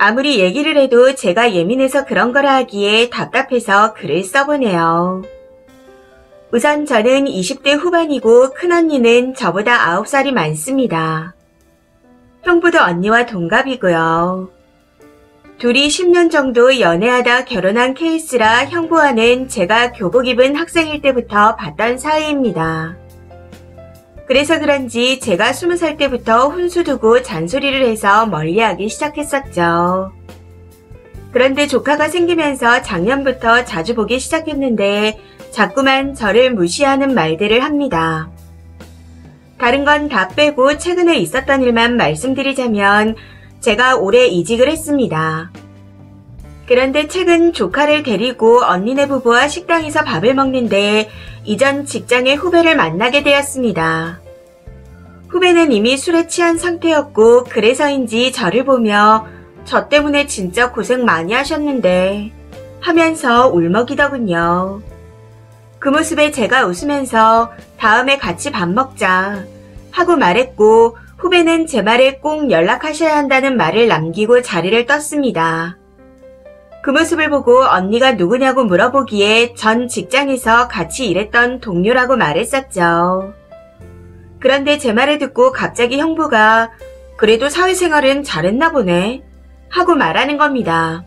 아무리 얘기를 해도 제가 예민해서 그런 거라 하기에 답답해서 글을 써보네요. 우선 저는 20대 후반이고 큰언니는 저보다 9살이 많습니다. 형부도 언니와 동갑이고요. 둘이 10년 정도 연애하다 결혼한 케이스라 형부와는 제가 교복 입은 학생일 때부터 봤던 사이입니다. 그래서 그런지 제가 20살 때부터 훈수 두고 잔소리를 해서 멀리하기 시작했었죠. 그런데 조카가 생기면서 작년부터 자주 보기 시작했는데 자꾸만 저를 무시하는 말들을 합니다. 다른 건 다 빼고 최근에 있었던 일만 말씀드리자면 제가 올해 이직을 했습니다. 그런데 최근 조카를 데리고 언니네 부부와 식당에서 밥을 먹는데 이전 직장의 후배를 만나게 되었습니다. 후배는 이미 술에 취한 상태였고 그래서인지 저를 보며 저 때문에 진짜 고생 많이 하셨는데 하면서 울먹이더군요. 그 모습에 제가 웃으면서 다음에 같이 밥 먹자 하고 말했고 후배는 제 말에 꼭 연락하셔야 한다는 말을 남기고 자리를 떴습니다. 그 모습을 보고 언니가 누구냐고 물어보기에 전 직장에서 같이 일했던 동료라고 말했었죠. 그런데 제 말을 듣고 갑자기 형부가 그래도 사회생활은 잘했나 보네 하고 말하는 겁니다.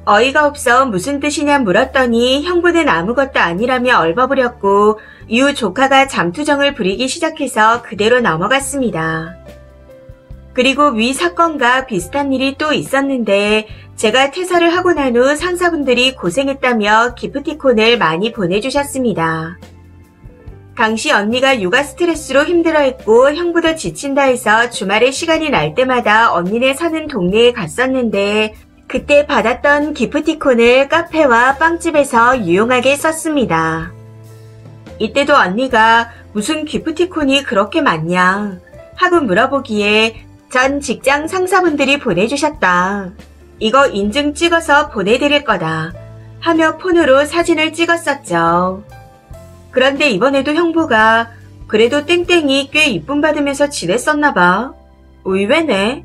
어이가 없어 무슨 뜻이냐 물었더니 형부는 아무것도 아니라며 얼버무렸고 이후 조카가 잠투정을 부리기 시작해서 그대로 넘어갔습니다. 그리고 위 사건과 비슷한 일이 또 있었는데 제가 퇴사를 하고 난 후 상사분들이 고생했다며 기프티콘을 많이 보내주셨습니다. 당시 언니가 육아 스트레스로 힘들어했고 형부도 지친다 해서 주말에 시간이 날 때마다 언니네 사는 동네에 갔었는데 그때 받았던 기프티콘을 카페와 빵집에서 유용하게 썼습니다. 이때도 언니가 무슨 기프티콘이 그렇게 많냐 하고 물어보기에 전 직장 상사분들이 보내주셨다. 이거 인증 찍어서 보내드릴 거다 하며 폰으로 사진을 찍었었죠. 그런데 이번에도 형부가 그래도 땡땡이 꽤 이쁨 받으면서 지냈었나봐. 의외네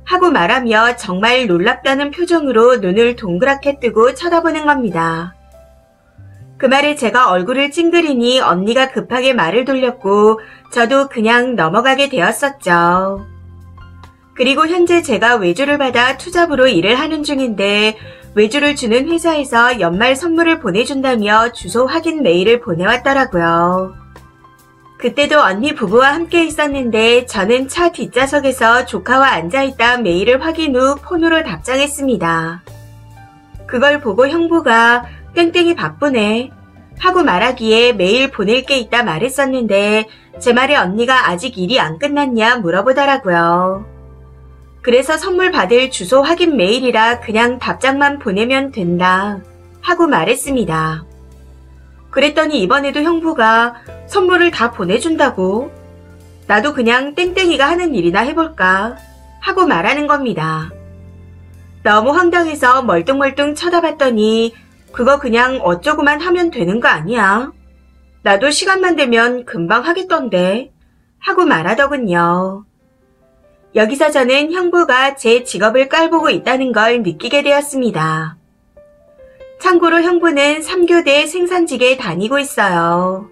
하고 말하며 정말 놀랍다는 표정으로 눈을 동그랗게 뜨고 쳐다보는 겁니다. 그 말에 제가 얼굴을 찡그리니 언니가 급하게 말을 돌렸고 저도 그냥 넘어가게 되었었죠. 그리고 현재 제가 외주를 받아 투잡으로 일을 하는 중인데 외주를 주는 회사에서 연말 선물을 보내준다며 주소 확인 메일을 보내왔더라고요. 그때도 언니 부부와 함께 있었는데 저는 차 뒷좌석에서 조카와 앉아있다 메일을 확인 후 폰으로 답장했습니다. 그걸 보고 형부가 땡땡이 바쁘네 하고 말하기에 메일 보낼 게 있다 말했었는데 제 말에 언니가 아직 일이 안 끝났냐 물어보더라고요. 그래서 선물 받을 주소 확인 메일이라 그냥 답장만 보내면 된다 하고 말했습니다. 그랬더니 이번에도 형부가 선물을 다 보내준다고? 나도 그냥 땡땡이가 하는 일이나 해볼까 하고 말하는 겁니다. 너무 황당해서 멀뚱멀뚱 쳐다봤더니 그거 그냥 어쩌고만 하면 되는 거 아니야? 나도 시간만 되면 금방 하겠던데 하고 말하더군요. 여기서 저는 형부가 제 직업을 깔보고 있다는 걸 느끼게 되었습니다. 참고로 형부는 3교대 생산직에 다니고 있어요.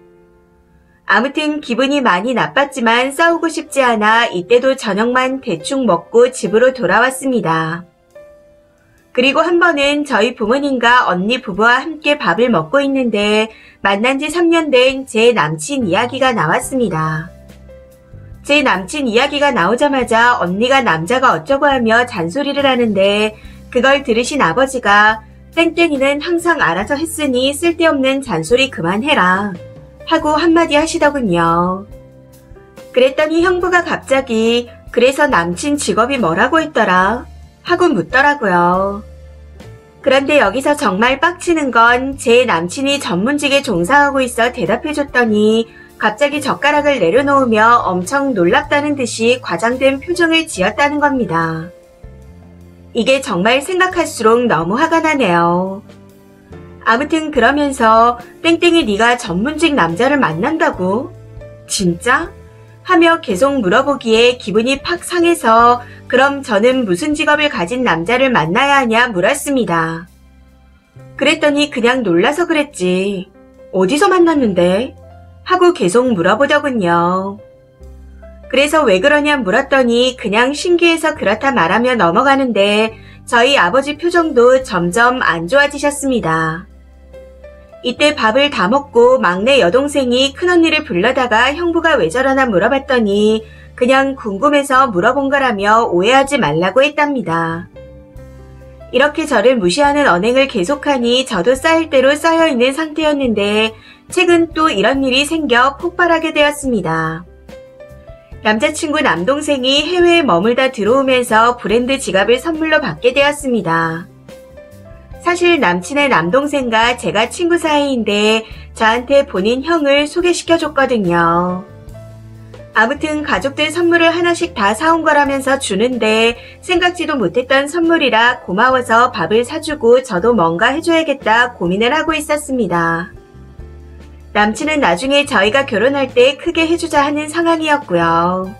아무튼 기분이 많이 나빴지만 싸우고 싶지 않아 이때도 저녁만 대충 먹고 집으로 돌아왔습니다. 그리고 한 번은 저희 부모님과 언니 부부와 함께 밥을 먹고 있는데 만난 지 3년 된 제 남친 이야기가 나왔습니다. 제 남친 이야기가 나오자마자 언니가 남자가 어쩌고 하며 잔소리를 하는데 그걸 들으신 아버지가 땡땡이는 항상 알아서 했으니 쓸데없는 잔소리 그만해라 하고 한마디 하시더군요. 그랬더니 형부가 갑자기 그래서 남친 직업이 뭐라고 했더라 하고 묻더라고요. 그런데 여기서 정말 빡치는 건 제 남친이 전문직에 종사하고 있어 대답해줬더니 갑자기 젓가락을 내려놓으며 엄청 놀랍다는 듯이 과장된 표정을 지었다는 겁니다. 이게 정말 생각할수록 너무 화가 나네요. 아무튼 그러면서 땡땡이 네가 전문직 남자를 만난다고? 진짜? 하며 계속 물어보기에 기분이 팍 상해서 그럼 저는 무슨 직업을 가진 남자를 만나야 하냐 물었습니다. 그랬더니 그냥 놀라서 그랬지. 어디서 만났는데? 하고 계속 물어보더군요. 그래서 왜 그러냐 물었더니 그냥 신기해서 그렇다 말하며 넘어가는데 저희 아버지 표정도 점점 안 좋아지셨습니다. 이때 밥을 다 먹고 막내 여동생이 큰언니를 불러다가 형부가 왜 저러나 물어봤더니 그냥 궁금해서 물어본 거라며 오해하지 말라고 했답니다. 이렇게 저를 무시하는 언행을 계속하니 저도 쌓일 대로 쌓여있는 상태였는데 최근 또 이런 일이 생겨 폭발하게 되었습니다. 남자친구 남동생이 해외에 머물다 들어오면서 브랜드 지갑을 선물로 받게 되었습니다. 사실 남친의 남동생과 제가 친구 사이인데 저한테 본인 형을 소개시켜줬거든요. 아무튼 가족들 선물을 하나씩 다 사온 거라면서 주는데 생각지도 못했던 선물이라 고마워서 밥을 사주고 저도 뭔가 해줘야겠다 고민을 하고 있었습니다. 남친은 나중에 저희가 결혼할 때 크게 해주자 하는 상황이었고요.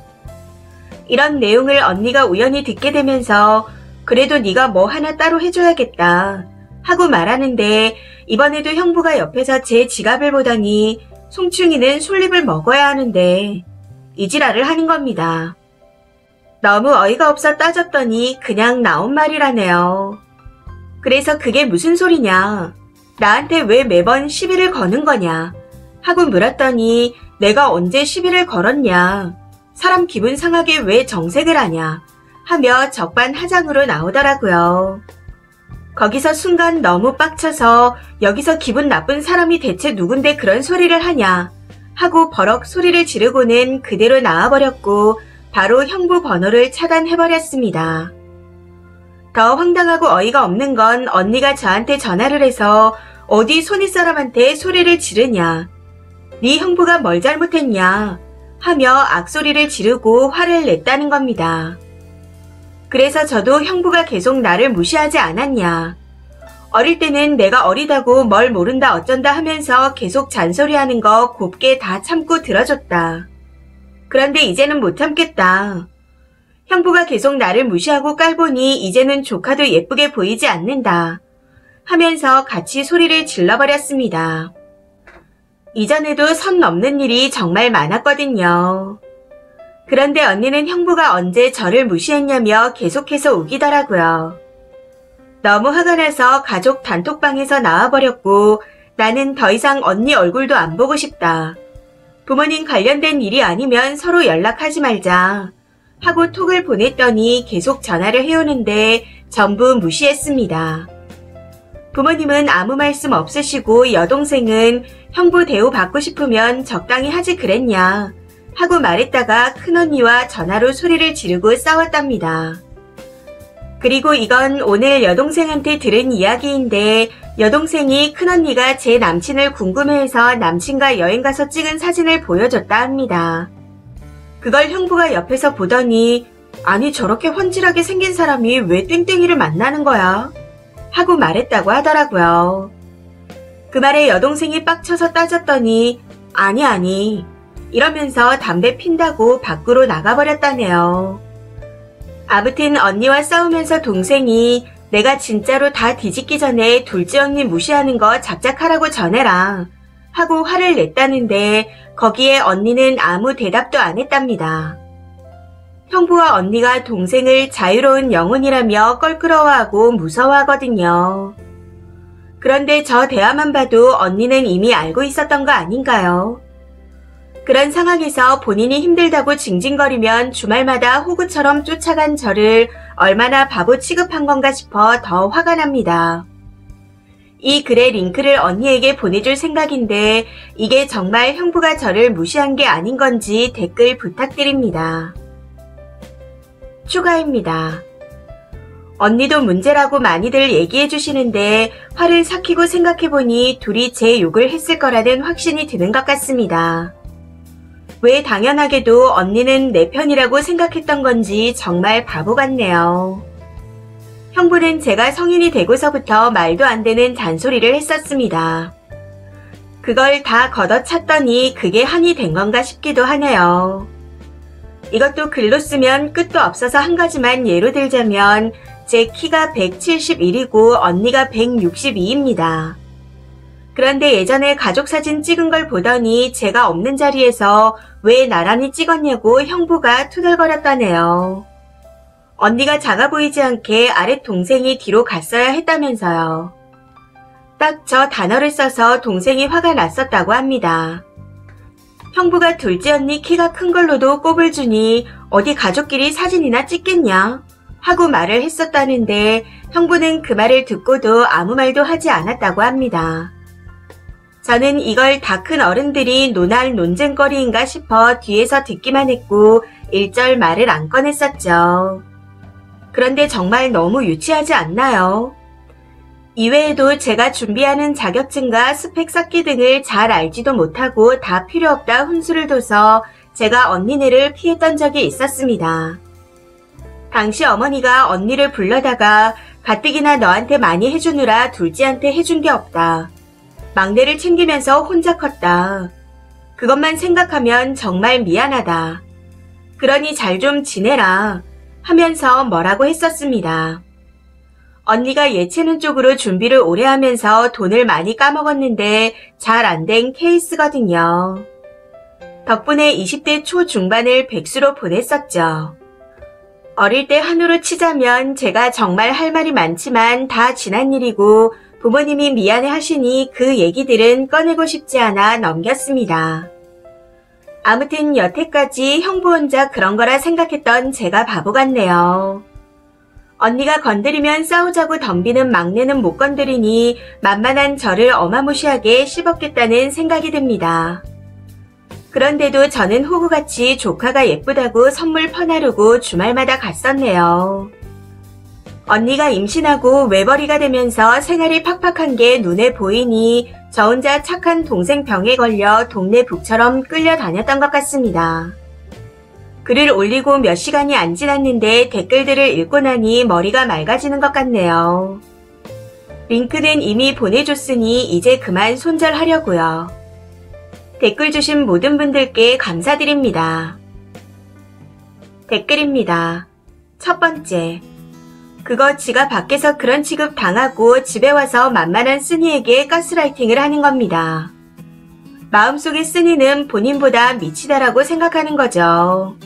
이런 내용을 언니가 우연히 듣게 되면서 그래도 네가 뭐 하나 따로 해줘야겠다 하고 말하는데 이번에도 형부가 옆에서 제 지갑을 보더니 송충이는 솔잎을 먹어야 하는데 이 지랄을 하는 겁니다. 너무 어이가 없어 따졌더니 그냥 나온 말이라네요. 그래서 그게 무슨 소리냐? 나한테 왜 매번 시비를 거는 거냐? 하고 물었더니 내가 언제 시비를 걸었냐? 사람 기분 상하게 왜 정색을 하냐? 하며 적반하장으로 나오더라고요. 거기서 순간 너무 빡쳐서 여기서 기분 나쁜 사람이 대체 누군데 그런 소리를 하냐? 하고 버럭 소리를 지르고는 그대로 나와버렸고 바로 형부 번호를 차단해버렸습니다. 더 황당하고 어이가 없는 건 언니가 저한테 전화를 해서 어디 손윗사람한테 소리를 지르냐, 네 형부가 뭘 잘못했냐 하며 악소리를 지르고 화를 냈다는 겁니다. 그래서 저도 형부가 계속 나를 무시하지 않았냐, 어릴 때는 내가 어리다고 뭘 모른다 어쩐다 하면서 계속 잔소리하는 거 곱게 다 참고 들어줬다. 그런데 이제는 못 참겠다. 형부가 계속 나를 무시하고 깔보니 이제는 조카도 예쁘게 보이지 않는다 하면서 같이 소리를 질러버렸습니다. 이전에도 선 넘는 일이 정말 많았거든요. 그런데 언니는 형부가 언제 저를 무시했냐며 계속해서 우기더라고요. 너무 화가 나서 가족 단톡방에서 나와버렸고 나는 더 이상 언니 얼굴도 안 보고 싶다. 부모님 관련된 일이 아니면 서로 연락하지 말자 하고 톡을 보냈더니 계속 전화를 해오는데 전부 무시했습니다. 부모님은 아무 말씀 없으시고 여동생은 형부 대우 받고 싶으면 적당히 하지 그랬냐 하고 말했다가 큰언니와 전화로 소리를 지르고 싸웠답니다. 그리고 이건 오늘 여동생한테 들은 이야기인데 여동생이 큰언니가 제 남친을 궁금해해서 남친과 여행가서 찍은 사진을 보여줬다 합니다. 그걸 형부가 옆에서 보더니 아니 저렇게 훤질하게 생긴 사람이 왜 땡땡이를 만나는 거야? 하고 말했다고 하더라고요. 그 말에 여동생이 빡쳐서 따졌더니 아니 이러면서 담배 핀다고 밖으로 나가버렸다네요. 아무튼 언니와 싸우면서 동생이 내가 진짜로 다 뒤집기 전에 둘째 언니 무시하는 거 작작하라고 전해라 하고 화를 냈다는데 거기에 언니는 아무 대답도 안 했답니다. 형부와 언니가 동생을 자유로운 영혼이라며 껄끄러워하고 무서워하거든요. 그런데 저 대화만 봐도 언니는 이미 알고 있었던 거 아닌가요? 그런 상황에서 본인이 힘들다고 징징거리면 주말마다 호구처럼 쫓아간 저를 얼마나 바보 취급한 건가 싶어 더 화가 납니다. 이 글의 링크를 언니에게 보내줄 생각인데 이게 정말 형부가 저를 무시한 게 아닌 건지 댓글 부탁드립니다. 추가입니다. 언니도 문제라고 많이들 얘기해 주시는데 화를 삭히고 생각해보니 둘이 제 욕을 했을 거라는 확신이 드는 것 같습니다. 왜 당연하게도 언니는 내 편이라고 생각했던 건지 정말 바보 같네요. 형부는 제가 성인이 되고서부터 말도 안 되는 잔소리를 했었습니다. 그걸 다 걷어찼더니 그게 한이 된 건가 싶기도 하네요. 이것도 글로 쓰면 끝도 없어서 한 가지만 예로 들자면 제 키가 171이고 언니가 162입니다. 그런데 예전에 가족사진 찍은 걸 보더니 제가 없는 자리에서 왜 나란히 찍었냐고 형부가 투덜거렸다네요. 언니가 작아 보이지 않게 아랫 동생이 뒤로 갔어야 했다면서요. 딱 저 단어를 써서 동생이 화가 났었다고 합니다. 형부가 둘째 언니 키가 큰 걸로도 꼽을 주니 어디 가족끼리 사진이나 찍겠냐 하고 말을 했었다는데 형부는 그 말을 듣고도 아무 말도 하지 않았다고 합니다. 저는 이걸 다 큰 어른들이 논할 논쟁거리인가 싶어 뒤에서 듣기만 했고 일절 말을 안 꺼냈었죠. 그런데 정말 너무 유치하지 않나요? 이외에도 제가 준비하는 자격증과 스펙 쌓기 등을 잘 알지도 못하고 다 필요 없다 훈수를 둬서 제가 언니네를 피했던 적이 있었습니다. 당시 어머니가 언니를 불러다가 가뜩이나 너한테 많이 해주느라 둘째한테 해준 게 없다. 막내를 챙기면서 혼자 컸다. 그것만 생각하면 정말 미안하다. 그러니 잘 좀 지내라 하면서 뭐라고 했었습니다. 언니가 예체능 쪽으로 준비를 오래 하면서 돈을 많이 까먹었는데 잘 안 된 케이스거든요. 덕분에 20대 초중반을 백수로 보냈었죠. 어릴 때 한우로 치자면 제가 정말 할 말이 많지만 다 지난 일이고 부모님이 미안해 하시니 그 얘기들은 꺼내고 싶지 않아 넘겼습니다. 아무튼 여태까지 형부 혼자 그런 거라 생각했던 제가 바보 같네요. 언니가 건드리면 싸우자고 덤비는 막내는 못 건드리니 만만한 저를 어마무시하게 씹었겠다는 생각이 듭니다. 그런데도 저는 호구같이 조카가 예쁘다고 선물 퍼나르고 주말마다 갔었네요. 언니가 임신하고 외벌이가 되면서 생활이 팍팍한 게 눈에 보이니 저 혼자 착한 동생 병에 걸려 동네 북처럼 끌려다녔던 것 같습니다. 글을 올리고 몇 시간이 안 지났는데 댓글들을 읽고 나니 머리가 맑아지는 것 같네요. 링크는 이미 보내줬으니 이제 그만 손절하려고요. 댓글 주신 모든 분들께 감사드립니다. 댓글입니다. 첫 번째. 그거 지가 밖에서 그런 취급 당하고 집에 와서 만만한 쓰니에게 가스라이팅을 하는 겁니다. 마음속의 쓰니는 본인보다 미치다라고 생각하는 거죠.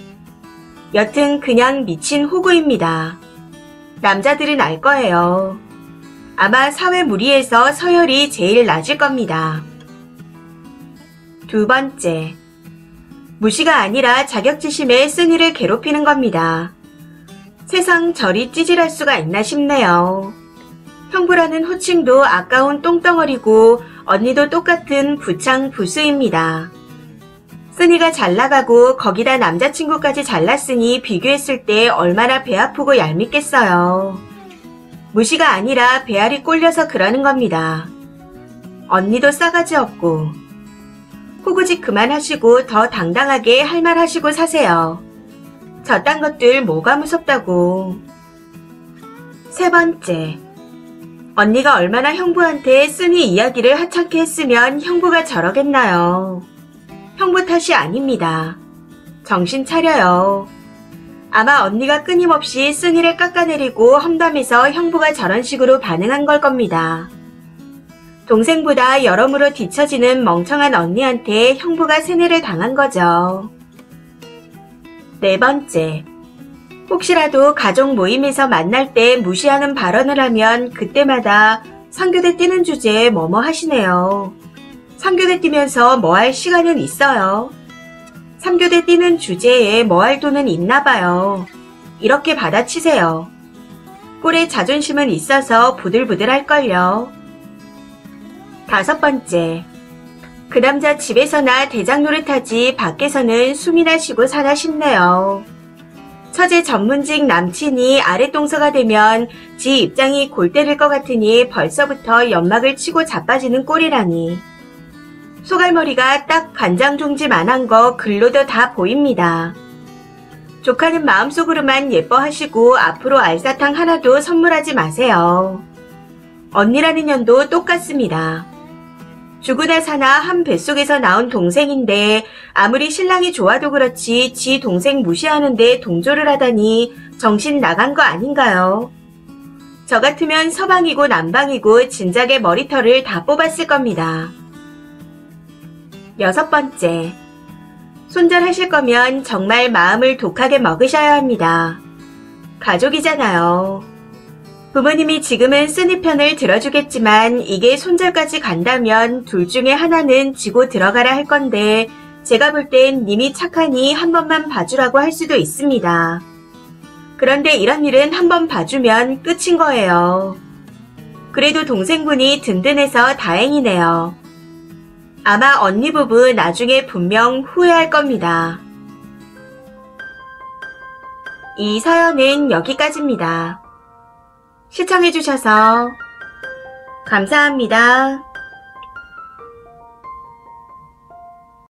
여튼 그냥 미친 호구입니다. 남자들은 알 거예요. 아마 사회 무리에서 서열이 제일 낮을 겁니다. 두 번째. 무시가 아니라 자격지심에 쓰니를 괴롭히는 겁니다. 세상 저리 찌질할 수가 있나 싶네요. 형부라는 호칭도 아까운 똥덩어리고 언니도 똑같은 부창 부수입니다. 쓰니가 잘나가고 거기다 남자친구까지 잘났으니 비교했을 때 얼마나 배 아프고 얄밉겠어요. 무시가 아니라 배알이 꼴려서 그러는 겁니다. 언니도 싸가지 없고. 호구짓 그만하시고 더 당당하게 할 말 하시고 사세요. 저딴 것들 뭐가 무섭다고. 세 번째. 언니가 얼마나 형부한테 쓰니 이야기를 하찮게 했으면 형부가 저러겠나요. 형부 탓이 아닙니다. 정신 차려요. 아마 언니가 끊임없이 쓰니를 깎아내리고 험담해서 형부가 저런 식으로 반응한 걸 겁니다. 동생보다 여러모로 뒤처지는 멍청한 언니한테 형부가 세뇌를 당한 거죠. 네 번째. 혹시라도 가족 모임에서 만날 때 무시하는 발언을 하면 그때마다 상교대 뛰는 주제에 뭐뭐 하시네요. 상교대 뛰면서 뭐 할 시간은 있어요. 3교대 뛰는 주제에 뭐 할 돈은 있나 봐요. 이렇게 받아치세요. 꼴에 자존심은 있어서 부들부들할걸요. 다섯 번째. 그 남자 집에서나 대장 노릇하지 밖에서는 숨이나 쉬고 사나 싶네요. 처제 전문직 남친이 아랫동서가 되면 지 입장이 골 때릴 것 같으니 벌써부터 연막을 치고 자빠지는 꼴이라니. 소갈머리가 딱 간장종지만한 거 글로도 다 보입니다. 조카는 마음속으로만 예뻐하시고 앞으로 알사탕 하나도 선물하지 마세요. 언니라는 년도 똑같습니다. 죽으나 사나 한 뱃속에서 나온 동생인데 아무리 신랑이 좋아도 그렇지 지 동생 무시하는데 동조를 하다니 정신 나간 거 아닌가요? 저 같으면 서방이고 남방이고 진작에 머리털을 다 뽑았을 겁니다. 6번째, 손절하실 거면 정말 마음을 독하게 먹으셔야 합니다. 가족이잖아요. 부모님이 지금은 쓰니 편을 들어주겠지만 이게 손절까지 간다면 둘 중에 하나는 지고 들어가라 할 건데 제가 볼 땐 님이 착하니 한 번만 봐주라고 할 수도 있습니다. 그런데 이런 일은 한 번 봐주면 끝인 거예요. 그래도 동생분이 든든해서 다행이네요. 아마 언니 부부 나중에 분명 후회할 겁니다. 이 사연은 여기까지입니다. 시청해주셔서 감사합니다.